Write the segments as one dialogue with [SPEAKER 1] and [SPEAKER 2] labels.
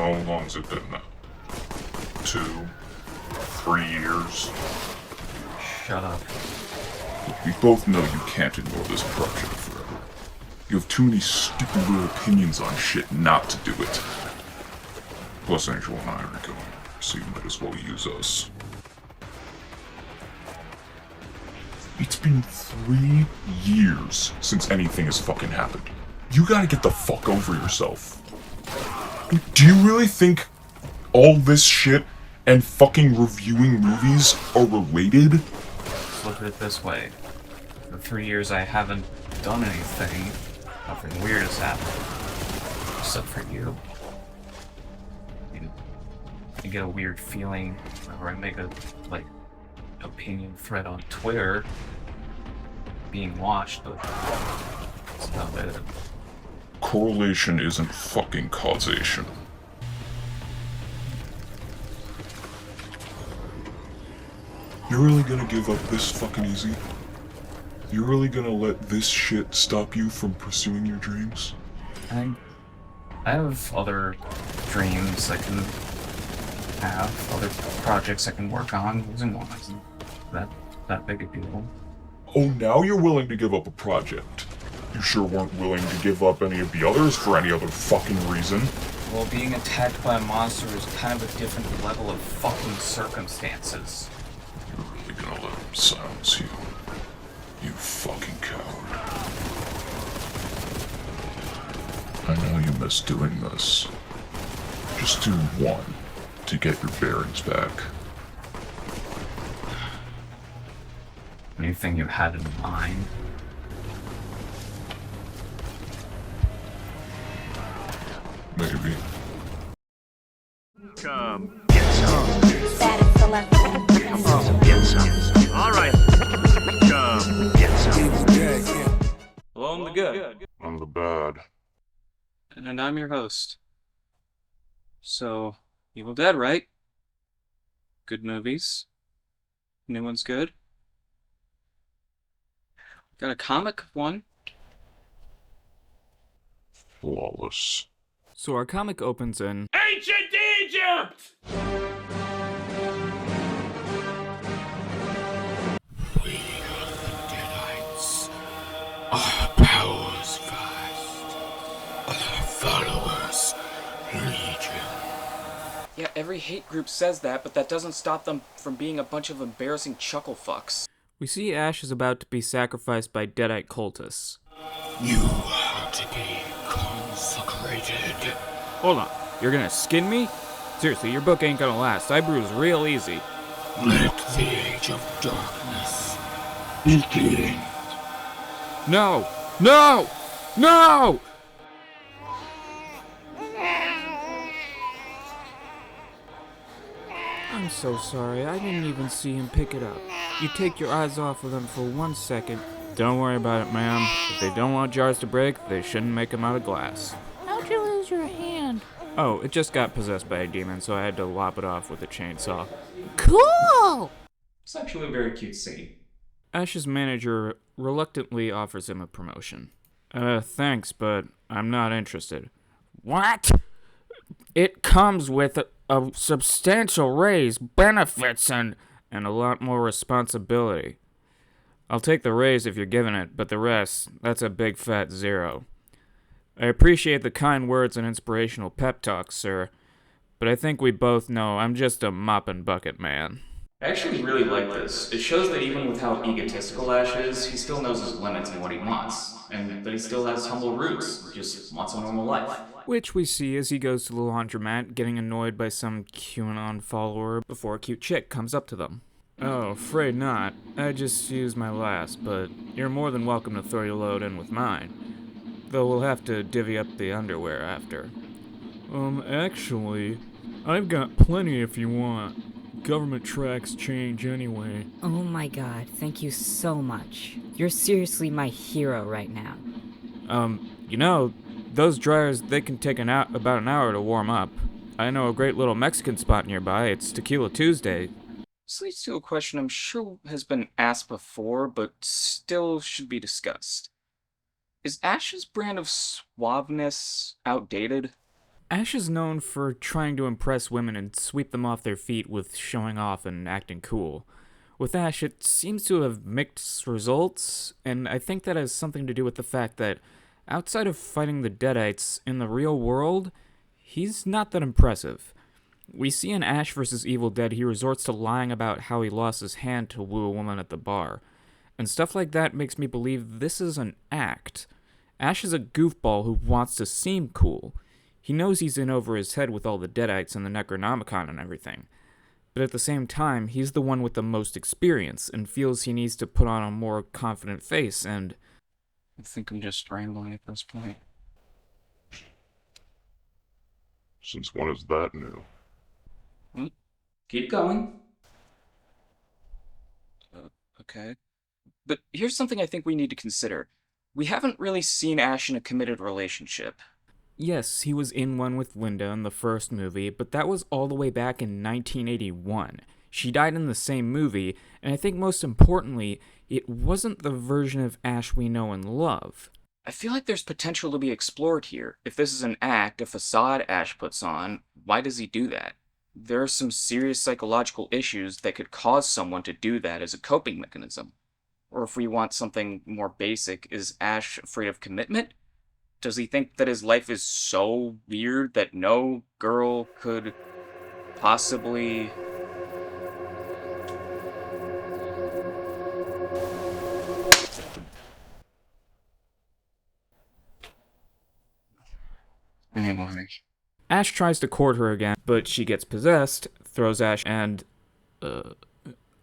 [SPEAKER 1] How long's it been now? 2, 3 years?
[SPEAKER 2] Shut up.
[SPEAKER 1] We both know you can't ignore this project forever. You have too many stupid little opinions on shit not to do it. Plus, Angel and I are going, so you might as well use us. It's been 3 years since anything has fucking happened. You gotta get the fuck over yourself. Do you really think all this shit and fucking reviewing movies are related?
[SPEAKER 2] Let's look at it this way. For 3 years I haven't done anything. Nothing weird has happened. Except for you. I get a weird feeling whenever I make a, opinion thread on Twitter being watched, but it's about it.
[SPEAKER 1] Correlation isn't fucking causation. You're really gonna give up this fucking easy? You're really gonna let this shit stop you from pursuing your dreams?
[SPEAKER 2] I have other dreams I can have, other projects I can work on. Losing one isn't that big a deal.
[SPEAKER 1] Oh, now you're willing to give up a project. You sure weren't willing to give up any of the others for any other fucking reason.
[SPEAKER 2] Well, being attacked by a monster is kind of a different level of fucking circumstances.
[SPEAKER 1] You're really gonna let him silence you? You fucking coward. I know you miss doing this. Just do one to get your bearings back.
[SPEAKER 2] Anything you had in mind?
[SPEAKER 1] Maybe.
[SPEAKER 3] Come get some. Come get some. All right. Come get some.
[SPEAKER 2] Hello, I'm the good.
[SPEAKER 1] I'm the bad.
[SPEAKER 2] And I'm your host. So, Evil Dead, right? Good movies. New one's good. Got a comic one.
[SPEAKER 1] Flawless.
[SPEAKER 4] So our comic opens in
[SPEAKER 3] Ancient Egypt!
[SPEAKER 5] We are the Deadites. Our powers vast. Our followers legion.
[SPEAKER 6] Yeah, every hate group says that, but that doesn't stop them from being a bunch of embarrassing chuckle fucks.
[SPEAKER 4] we see Ash is about to be sacrificed by Deadite cultists.
[SPEAKER 5] You are to be consecrated.
[SPEAKER 4] Hold on, you're gonna skin me? Seriously, your book ain't gonna last. I bruise real easy.
[SPEAKER 5] Let the age of darkness begin.
[SPEAKER 4] No! No! No! I'm so sorry, I didn't even see him pick it up. You take your eyes off of them for 1 second. Don't worry about it, ma'am. If they don't want jars to break, they shouldn't make them out of glass.
[SPEAKER 7] How'd you lose your hand?
[SPEAKER 4] Oh, it just got possessed by a demon, so I had to lop it off with a chainsaw.
[SPEAKER 7] Cool!
[SPEAKER 2] It's actually a very cute scene.
[SPEAKER 4] Ash's manager reluctantly offers him a promotion. Thanks, but I'm not interested. What? It comes with a substantial raise, benefits, and a lot more responsibility. I'll take the raise if you're giving it, but the rest, that's a big fat zero. I appreciate the kind words and inspirational pep talks, sir, but I think we both know I'm just a mop and bucket man.
[SPEAKER 2] I actually really like this. It shows that even with how egotistical Ash is, he still knows his limits and what he wants, and that he still has humble roots, just wants a normal life.
[SPEAKER 4] Which we see as he goes to the laundromat, getting annoyed by some QAnon follower before a cute chick comes up to them. Oh, afraid not. I just used my last, but you're more than welcome to throw your load in with mine. Though we'll have to divvy up the underwear after. Actually, I've got plenty if you want. Government tracks change anyway.
[SPEAKER 7] Oh my god, thank you so much. You're seriously my hero right now.
[SPEAKER 4] Those dryers, they can take about an hour to warm up. I know a great little Mexican spot nearby. It's Tequila Tuesday.
[SPEAKER 6] This leads to a question I'm sure has been asked before, but still should be discussed. Is Ash's brand of suaveness outdated?
[SPEAKER 4] Ash is known for trying to impress women and sweep them off their feet with showing off and acting cool. With Ash, it seems to have mixed results, and I think that has something to do with the fact that outside of fighting the Deadites in the real world, he's not that impressive. We see in Ash vs. Evil Dead he resorts to lying about how he lost his hand to woo a woman at the bar, and stuff like that makes me believe this is an act. Ash is a goofball who wants to seem cool. He knows he's in over his head with all the Deadites and the Necronomicon and everything. But at the same time, he's the one with the most experience and feels he needs to put on a more confident face and...
[SPEAKER 2] I think I'm just rambling at this point.
[SPEAKER 1] Since when is that new?
[SPEAKER 6] Keep going. Okay. But here's something I think we need to consider. We haven't really seen Ash in a committed relationship.
[SPEAKER 4] Yes, he was in one with Linda in the first movie, but that was all the way back in 1981. She died in the same movie, and I think most importantly, it wasn't the version of Ash we know and love.
[SPEAKER 6] I feel like there's potential to be explored here. If this is an act, a facade Ash puts on, why does he do that? There are some serious psychological issues that could cause someone to do that as a coping mechanism. Or if we want something more basic, is Ash afraid of commitment? Does he think that his life is so weird that no girl could possibly...
[SPEAKER 2] Anyway.
[SPEAKER 4] Ash tries to court her again, but she gets possessed, throws Ash, and...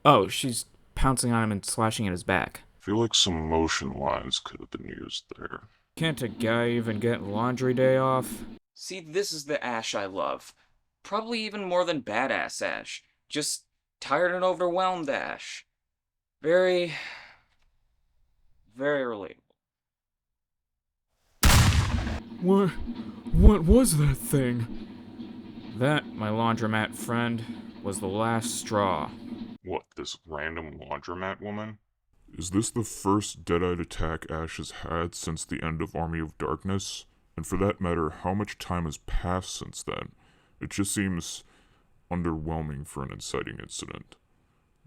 [SPEAKER 4] Oh, she's pouncing on him and slashing at his back.
[SPEAKER 1] I feel like some motion lines could have been used there.
[SPEAKER 4] Can't a guy even get laundry day off?
[SPEAKER 6] See, this is the Ash I love. Probably even more than badass Ash. Just tired and overwhelmed Ash. Very relatable.
[SPEAKER 4] What was that thing? That, my laundromat friend, was the last straw.
[SPEAKER 1] What, this random laundromat woman? Is this the first Deadite attack Ash has had since the end of Army of Darkness? And for that matter, how much time has passed since then? It just seems underwhelming for an inciting incident.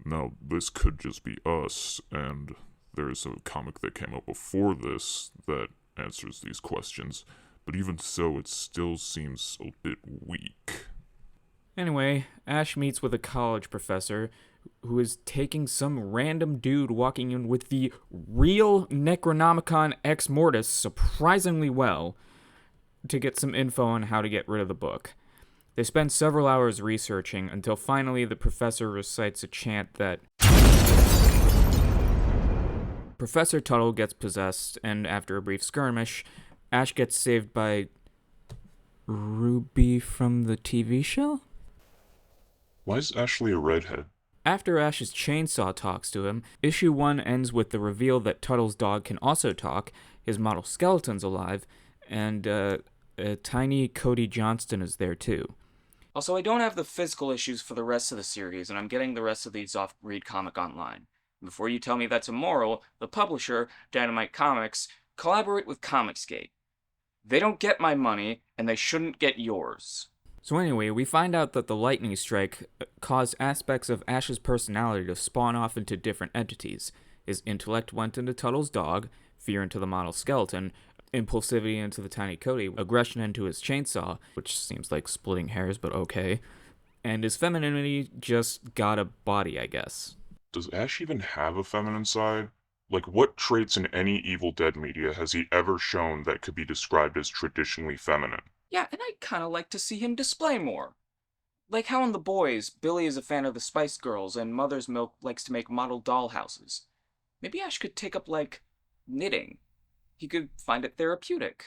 [SPEAKER 1] Now, this could just be us, and there's a comic that came out before this that answers these questions, but even so, it still seems a bit weak.
[SPEAKER 4] Anyway, Ash meets with a college professor who is taking some random dude walking in with the real Necronomicon Ex Mortis surprisingly well to get some info on how to get rid of the book. They spend several hours researching until finally the professor recites a chant that Professor Tuttle gets possessed, and after a brief skirmish, Ash gets saved by Ruby from the TV show?
[SPEAKER 1] Why is Ashley a redhead?
[SPEAKER 4] After Ash's chainsaw talks to him, issue 1 ends with the reveal that Tuttle's dog can also talk, his model skeleton's alive, and a tiny Cody Johnston is there too.
[SPEAKER 6] Also, I don't have the physical issues for the rest of the series, and I'm getting the rest of these off Read Comic Online. Before you tell me that's immoral, the publisher, Dynamite Comics, collaborate with Comicsgate. They don't get my money, and they shouldn't get yours.
[SPEAKER 4] So anyway, we find out that the lightning strike caused aspects of Ash's personality to spawn off into different entities. His intellect went into Tuttle's dog, fear into the model skeleton, impulsivity into the tiny Cody, aggression into his chainsaw, which seems like splitting hairs, but okay, and his femininity just got a body, I guess.
[SPEAKER 1] Does Ash even have a feminine side? Like, what traits in any Evil Dead media has he ever shown that could be described as traditionally feminine?
[SPEAKER 6] Yeah, and I'd kind of like to see him display more. Like how in The Boys, Billy is a fan of the Spice Girls and Mother's Milk likes to make model dollhouses. Maybe Ash could take up, like, knitting. He could find it therapeutic.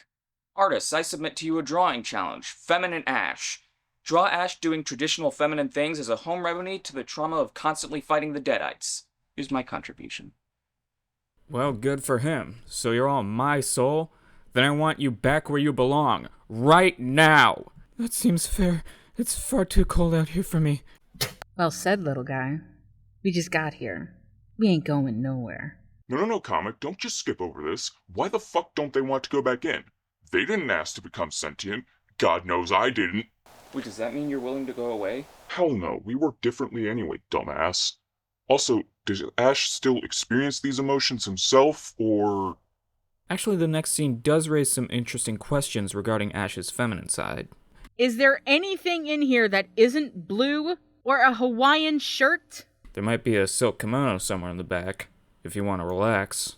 [SPEAKER 6] Artists, I submit to you a drawing challenge. Feminine Ash. Draw Ash doing traditional feminine things as a home remedy to the trauma of constantly fighting the Deadites. Here's my contribution.
[SPEAKER 4] Well, good for him. So you're all my soul? Then I want you back where you belong. Right now! That seems fair. It's far too cold out here for me.
[SPEAKER 8] Well said, little guy. We just got here. We ain't going nowhere.
[SPEAKER 1] No, comic, don't just skip over this. Why the fuck don't they want to go back in? They didn't ask to become sentient. God knows I didn't.
[SPEAKER 6] Wait, does that mean you're willing to go away?
[SPEAKER 1] Hell no, we work differently anyway, dumbass. Also, does Ash still experience these emotions himself, or...
[SPEAKER 4] Actually, the next scene does raise some interesting questions regarding Ash's feminine side.
[SPEAKER 8] Is there anything in here that isn't blue or a Hawaiian shirt?
[SPEAKER 4] There might be a silk kimono somewhere in the back, if you want to relax.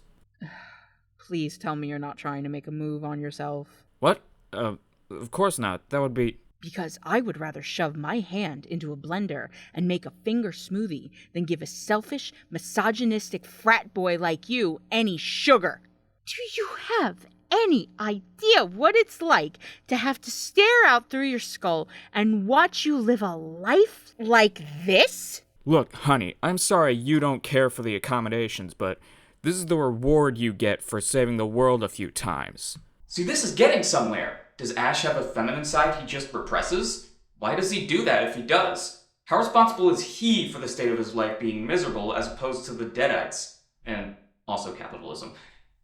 [SPEAKER 8] Please tell me you're not trying to make a move on yourself.
[SPEAKER 4] What? Of course not. That would be...
[SPEAKER 8] Because I would rather shove my hand into a blender and make a finger smoothie than give a selfish, misogynistic frat boy like you any sugar. Do you have any idea what it's like to have to stare out through your skull and watch you live a life like this?
[SPEAKER 4] Look, honey, I'm sorry you don't care for the accommodations, but this is the reward you get for saving the world a few times.
[SPEAKER 6] See, this is getting somewhere. Does Ash have a feminine side he just represses? Why does he do that if he does? How responsible is he for the state of his life being miserable as opposed to the Deadites? And also capitalism.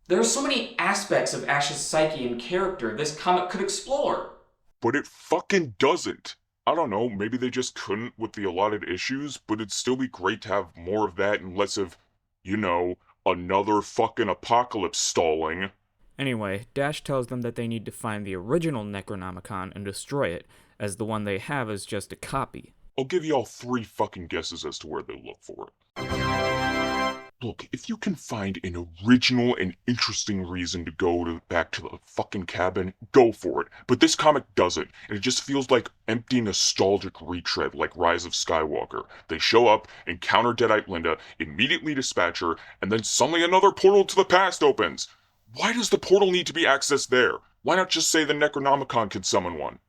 [SPEAKER 6] There are so many aspects of Ash's psyche and character this comic could explore.
[SPEAKER 1] But it fucking doesn't. I don't know, maybe they just couldn't with the allotted issues, but it'd still be great to have more of that and less of, you know, another fucking apocalypse stalling.
[SPEAKER 4] Anyway, Dash tells them that they need to find the original Necronomicon and destroy it, as the one they have is just a copy.
[SPEAKER 1] I'll give y'all 3 fucking guesses as to where they look for it. Look, if you can find an original and interesting reason to go back to the fucking cabin, go for it. But this comic doesn't, and it just feels like empty nostalgic retread like Rise of Skywalker. They show up, encounter Deadite Linda, immediately dispatch her, and then suddenly another portal to the past opens. Why does the portal need to be accessed there? Why not just say the Necronomicon can summon one?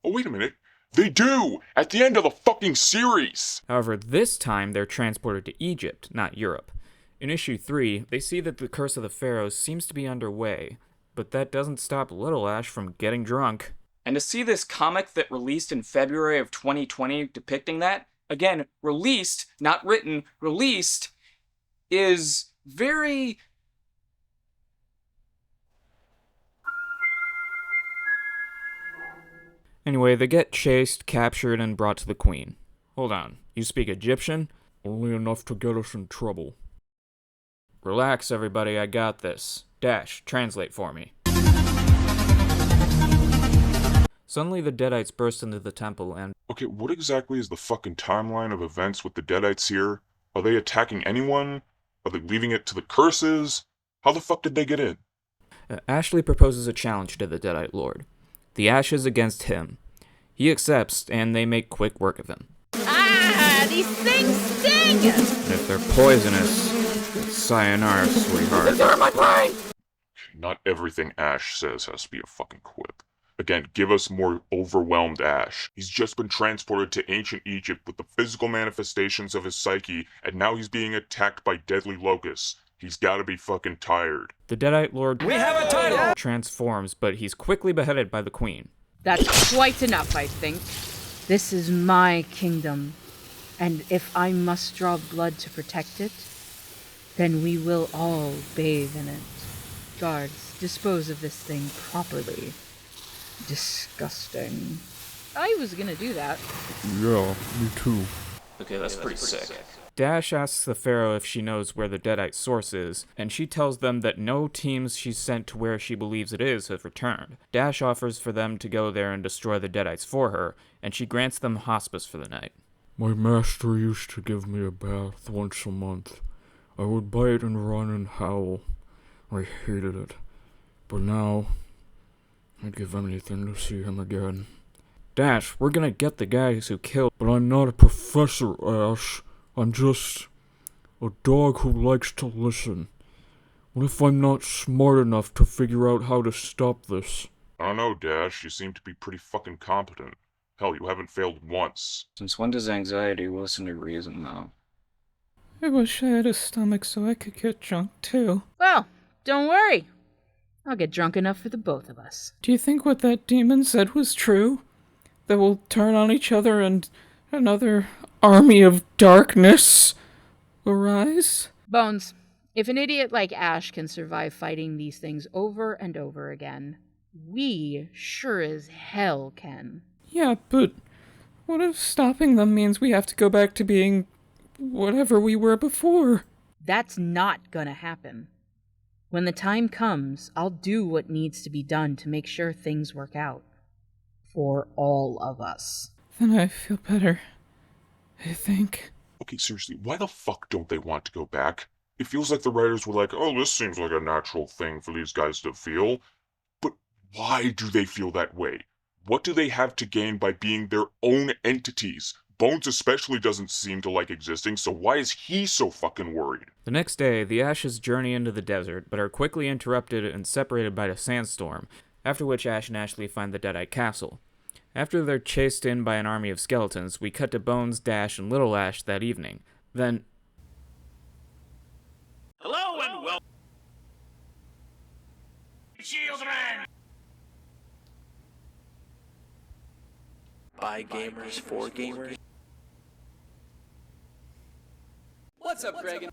[SPEAKER 1] Oh, wait a minute. They do! At the end of the fucking series!
[SPEAKER 4] However, this time they're transported to Egypt, not Europe. In issue 3, they see that the Curse of the Pharaoh seems to be underway, but that doesn't stop Little Ash from getting drunk.
[SPEAKER 6] And to see this comic that released in February of 2020 depicting that, again, released, not written, released, is very...
[SPEAKER 4] Anyway, they get chased, captured, and brought to the Queen. Hold on, you speak Egyptian?
[SPEAKER 5] Only enough to get us in trouble.
[SPEAKER 4] Relax, everybody, I got this. Dash, translate for me. Suddenly the Deadites burst into the temple and...
[SPEAKER 1] Okay, what exactly is the fucking timeline of events with the Deadites here? Are they attacking anyone? Are they leaving it to the curses? How the fuck did they get in?
[SPEAKER 4] Ashley proposes a challenge to the Deadite Lord. The Ashes against him. He accepts, and they make quick work of him.
[SPEAKER 8] Ah, these things sting!
[SPEAKER 4] And if they're poisonous, it's sayonara, sweetheart.
[SPEAKER 6] They're in my brain!
[SPEAKER 1] Not everything Ash says has to be a fucking quip. Again, give us more overwhelmed Ash. He's just been transported to ancient Egypt with the physical manifestations of his psyche, and now he's being attacked by deadly locusts. He's gotta be fucking tired.
[SPEAKER 4] The Deadite Lord transforms, but he's quickly beheaded by the Queen.
[SPEAKER 8] That's quite enough, I think. This is my kingdom, and if I must draw blood to protect it, then we will all bathe in it. Guards, dispose of this thing properly. Disgusting. I was gonna do that.
[SPEAKER 5] Yeah, me too.
[SPEAKER 6] Okay, that's pretty sick.
[SPEAKER 4] Dash asks the Pharaoh if she knows where the Deadite source is, and she tells them that no teams she's sent to where she believes it is have returned. Dash offers for them to go there and destroy the Deadites for her, and she grants them hospice for the night.
[SPEAKER 5] My master used to give me a bath once a month. I would bite and run and howl. I hated it. But now, I'd give anything to see him again.
[SPEAKER 4] Dash, we're gonna get the guys who killed...
[SPEAKER 5] But I'm not a professor, Ash. I'm just a dog who likes to listen. What if I'm not smart enough to figure out how to stop this?
[SPEAKER 1] I don't know, Dash. You seem to be pretty fucking competent. Hell, you haven't failed once.
[SPEAKER 6] Since when does anxiety listen to reason, though?
[SPEAKER 4] I wish I had a stomach so I could get drunk, too.
[SPEAKER 8] Well, don't worry. I'll get drunk enough for the both of us.
[SPEAKER 4] Do you think what that demon said was true? That we'll turn on each other and another army of darkness arise?
[SPEAKER 8] Bones, if an idiot like Ash can survive fighting these things over and over again, We sure as hell can.
[SPEAKER 4] Yeah, but what if stopping them means we have to go back to being whatever we were before?
[SPEAKER 8] That's not gonna happen. When the time comes, I'll do what needs to be done to make sure things work out. For all of us.
[SPEAKER 4] Then I feel better. I think.
[SPEAKER 1] Okay, seriously, why the fuck don't they want to go back? It feels like the writers were like, oh, this seems like a natural thing for these guys to feel. But why do they feel that way? What do they have to gain by being their own entities? Bones especially doesn't seem to like existing, so why is he so fucking worried?
[SPEAKER 4] The next day, the Ashes journey into the desert, but are quickly interrupted and separated by a sandstorm, after which Ash and Ashley find the Deadite Castle. After they're chased in by an army of skeletons, we cut to Bones, Dash, and Little Ash that evening. Then...
[SPEAKER 3] Hello and welcome, children! By gamers, for gamers. What's up, Greg?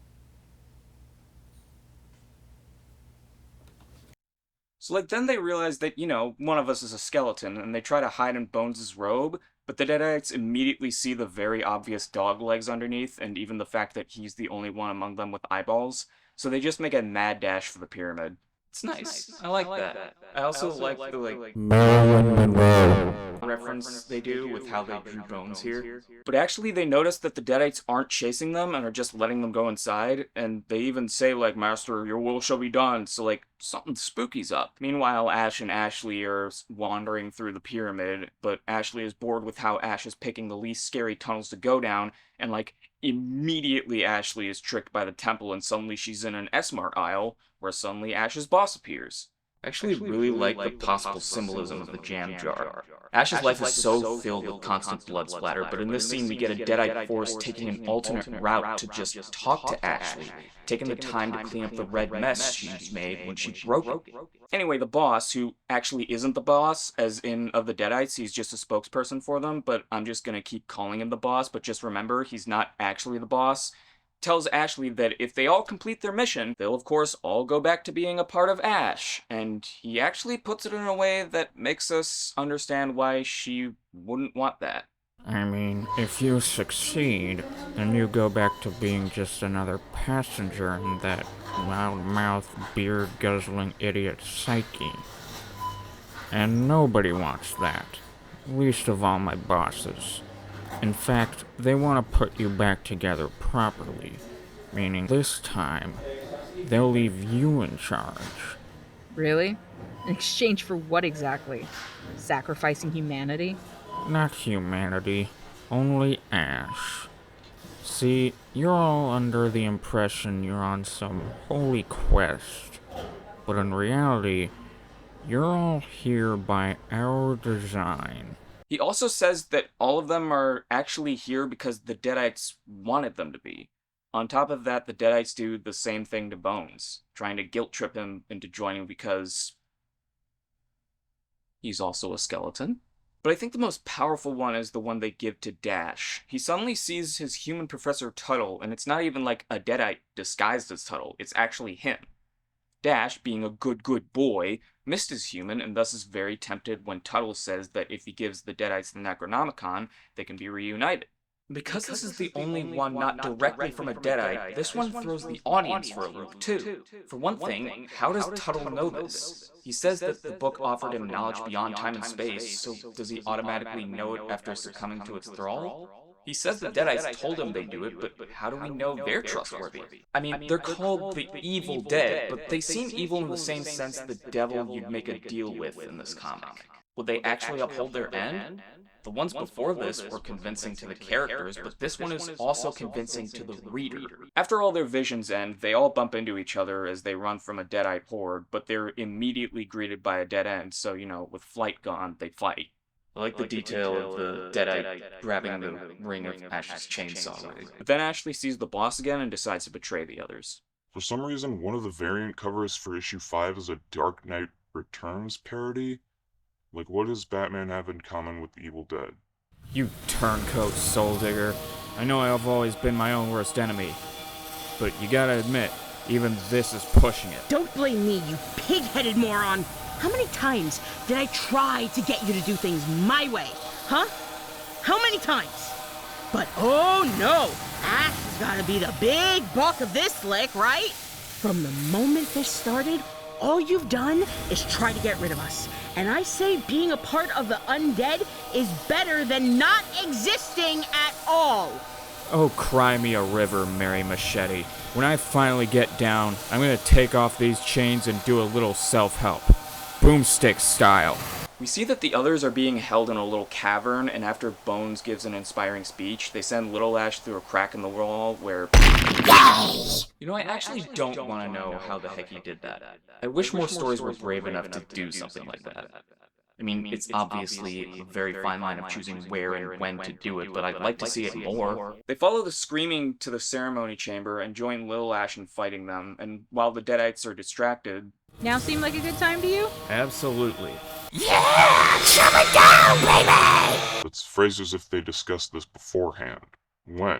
[SPEAKER 6] So, like, then they realize that, one of us is a skeleton, and they try to hide in Bones' robe, but the Deadites immediately see the very obvious dog legs underneath, and even the fact that he's the only one among them with eyeballs, so they just make a mad dash for the pyramid. It's nice. I like that. I also like the,
[SPEAKER 5] Marilyn Monroe.
[SPEAKER 6] reference they do with how they drew Bones here. But actually, they notice that the Deadites aren't chasing them and are just letting them go inside, and they even say, Master, your will shall be done, so, something spooky's up. Meanwhile, Ash and Ashley are wandering through the pyramid, but Ashley is bored with how Ash is picking the least scary tunnels to go down, and, immediately Ashley is tricked by the temple, and suddenly she's in an S-Mart aisle, where suddenly Ash's boss appears. I actually really like the possible symbolism of the jam jar. Ash's life is so filled with constant blood splatter, but in this scene we get a Deadite force taking an alternate route to just talk to Ashley, taking the time to clean up the red mess she's made when she broke it. Anyway, the boss, who actually isn't the boss, as in of the Deadites, he's just a spokesperson for them, but I'm just gonna keep calling him the boss, but just remember, he's not actually the boss, tells Ashley that if they all complete their mission, they'll of course all go back to being a part of Ash, and he actually puts it in a way that makes us understand why she wouldn't want that.
[SPEAKER 4] I mean, if you succeed, then you go back to being just another passenger in that loudmouth, beer-guzzling idiot psyche. And nobody wants that. Least of all my bosses. In fact, they want to put you back together properly, meaning this time, they'll leave you in charge.
[SPEAKER 8] Really? In exchange for what exactly? Sacrificing humanity?
[SPEAKER 4] Not humanity, only Ash. See, you're all under the impression you're on some holy quest, but in reality, you're all here by our design.
[SPEAKER 6] He also says that all of them are actually here because the Deadites wanted them to be. On top of that, the Deadites do the same thing to Bones, trying to guilt trip him into joining because he's also a skeleton. But I think the most powerful one is the one they give to Dash. He suddenly sees his human Professor Tuttle, and it's not even like a Deadite disguised as Tuttle, it's actually him. Dash, being a good boy, missed his human, and thus is very tempted when Tuttle says that if he gives the Deadites the Necronomicon, they can be reunited. Because this is the only one not directly from a Deadite, this one throws the audience for a loop, too. For one thing, how does Tuttle know this? He says that the book offered him knowledge beyond time and space, so does he automatically know it after succumbing to its thrall? He says the Deadites told him they'd do it, but how do we know they're trustworthy? I mean, they're called the Evil Dead, but they seem evil in the same sense the devil you'd make a deal with in this comic. Would they actually uphold their end? The ones before this were convincing to the characters, but this one is also convincing to the reader. After all their visions end, they all bump into each other as they run from a Deadite horde, but they're immediately greeted by a dead end, so, with flight gone, they fight. I like the detail of the Deadite grabbing the ring of Ash's chainsaw. But then Ashley sees the boss again and decides to betray the others.
[SPEAKER 1] For some reason, one of the variant covers for issue 5 is a Dark Knight Returns parody. What does Batman have in common with the Evil Dead?
[SPEAKER 4] You turncoat soul digger. I know I've always been my own worst enemy. But you gotta admit, even this is pushing it.
[SPEAKER 9] Don't blame me, you pig-headed moron! How many times did I try to get you to do things my way? Huh? How many times? But oh no, Ash has gotta be the big buck of this slick, right? From the moment this started, all you've done is try to get rid of us. And I say being a part of the undead is better than not existing at all.
[SPEAKER 4] Oh, cry me a river, Mary Machete. When I finally get down, I'm gonna take off these chains and do a little self-help. Boomstick style.
[SPEAKER 6] We see that the others are being held in a little cavern, and after Bones gives an inspiring speech, they send Little Ash through a crack in the wall where... You know, I actually don't want to know how the heck he did that. I wish more stories were brave enough to do something like that. I mean, it's obviously a very fine line of choosing where and when to do it, but I'd like to see it more. They follow the screaming to the ceremony chamber and join Little Ash in fighting them, and while the Deadites are distracted...
[SPEAKER 8] Now seem like a good time to you?
[SPEAKER 4] Absolutely.
[SPEAKER 1] It's phrased as if they discussed this beforehand. When?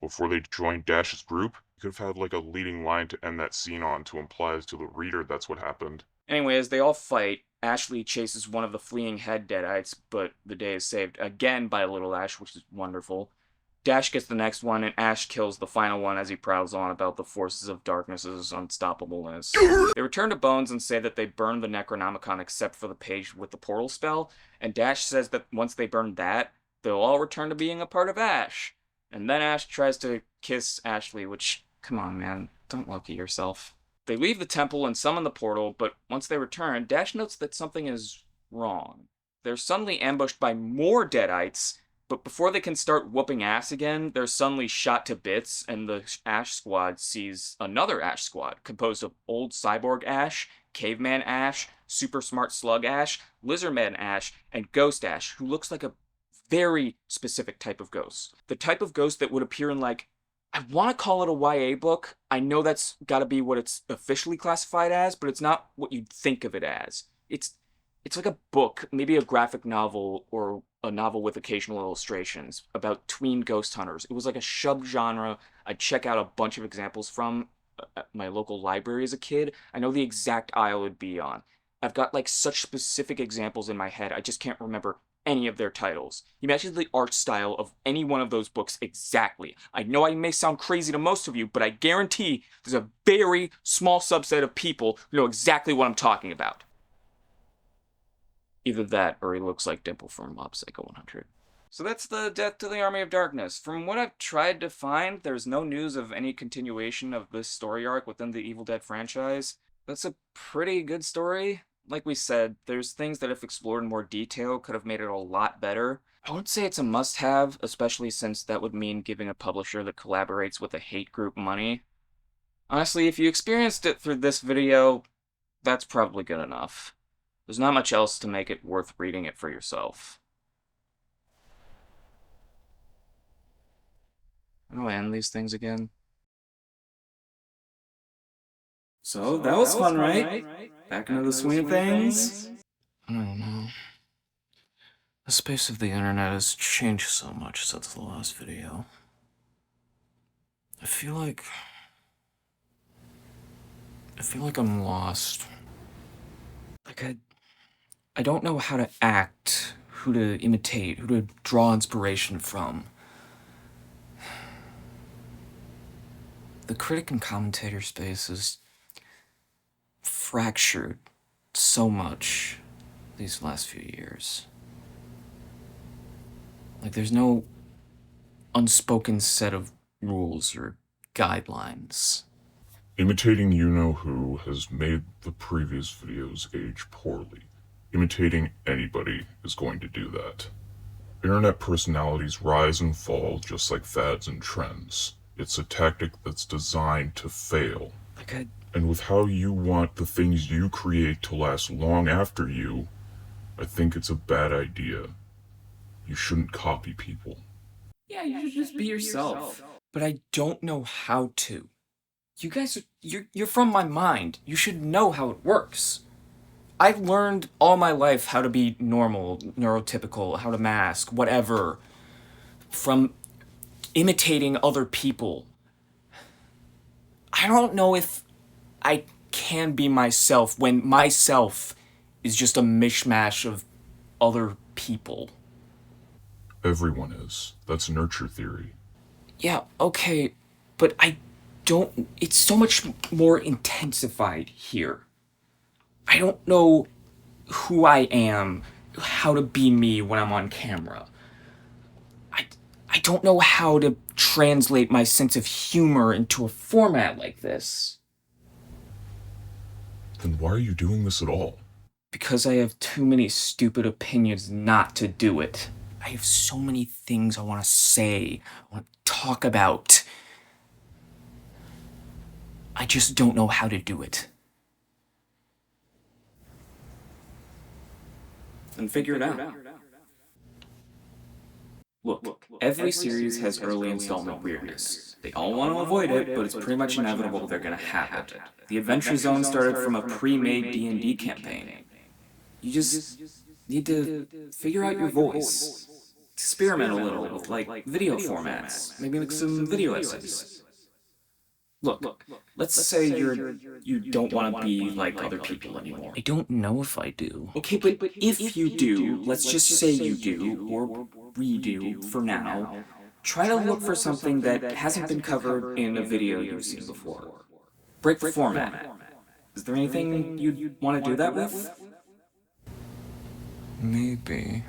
[SPEAKER 1] Before they joined Dash's group? You could have had like a leading line to end that scene on to imply to the reader that's what happened.
[SPEAKER 6] Anyway, as they all fight, Ashley chases one of the fleeing head Deadites, but the day is saved again by Little Ash, which is wonderful. Dash gets the next one, and Ash kills the final one as he prattles on about the forces of darkness's unstoppableness. They return to Bones and say that they burned the Necronomicon except for the page with the portal spell, and Dash says that once they burn that, they'll all return to being a part of Ash. And then Ash tries to kiss Ashley, which, come on man, don't Loki yourself. They leave the temple and summon the portal, but once they return, Dash notes that something is wrong. They're suddenly ambushed by more Deadites, but before they can start whooping ass again, they're suddenly shot to bits, and the Ash Squad sees another Ash Squad, composed of old cyborg Ash, caveman Ash, super smart slug Ash, lizardman Ash, and ghost Ash, who looks like a very specific type of ghost. The type of ghost that would appear in, like, I want to call it a YA book. I know that's got to be what it's officially classified as, but it's not what you'd think of it as. It's like a book, maybe a graphic novel or a novel with occasional illustrations about tween ghost hunters. It was like a subgenre I'd check out a bunch of examples from at my local library as a kid. I know the exact aisle it'd be on. I've got like such specific examples in my head, I just can't remember any of their titles. Imagine the art style of any one of those books exactly. I know I may sound crazy to most of you, but I guarantee there's a very small subset of people who know exactly what I'm talking about. Either that, or he looks like Dimple from Mob Psycho 100. So that's the Death to the Army of Darkness. From what I've tried to find, there's no news of any continuation of this story arc within the Evil Dead franchise. That's a pretty good story. Like we said, there's things that if explored in more detail could have made it a lot better. I would say it's a must-have, especially since that would mean giving a publisher that collaborates with a hate group money. Honestly, if you experienced it through this video, that's probably good enough. There's not much else to make it worth reading it for yourself. How do I end these things again? So, that was fun, right? Back into the swing of things? I don't know. The space of the internet has changed so much since the last video. I feel like I'm lost. Like I don't know how to act, who to imitate, who to draw inspiration from. The critic and commentator space is fractured so much these last few years. Like there's no unspoken set of rules or guidelines.
[SPEAKER 1] Imitating you-know-who has made the previous videos age poorly. Imitating anybody is going to do that. Internet personalities rise and fall just like fads and trends. It's a tactic that's designed to fail. And with how you want the things you create to last long after you, I think it's a bad idea. You shouldn't copy people.
[SPEAKER 6] Yeah, you should just be yourself. But I don't know how to. You guys, you're from my mind. You should know how it works. I've learned all my life how to be normal, neurotypical, how to mask, whatever, from imitating other people. I don't know if I can be myself when myself is just a mishmash of other people.
[SPEAKER 1] Everyone is. That's nurture theory.
[SPEAKER 6] Yeah, okay, but it's so much more intensified here. I don't know who I am, how to be me when I'm on camera. I don't know how to translate my sense of humor into a format like this.
[SPEAKER 1] Then why are you doing this at all?
[SPEAKER 6] Because I have too many stupid opinions not to do it. I have so many things I want to say, I want to talk about. I just don't know how to do it. Then figure it out. Look, every series has early installment weirdness. They all want to avoid it, but it's pretty much inevitable they're gonna have it. The Adventure Zone started from a pre-made D&D campaign. You just need to figure out your voice. Experiment a little with, like, video formats. Maybe make some video essays. Look, let's say you don't want to be like other people anymore. I don't know if I do. Okay, but if you do, let's just say you do, or we do, for now, try to look for something that hasn't been covered in a video you've seen before. Break the format. Is there anything you'd want to do that with? Maybe.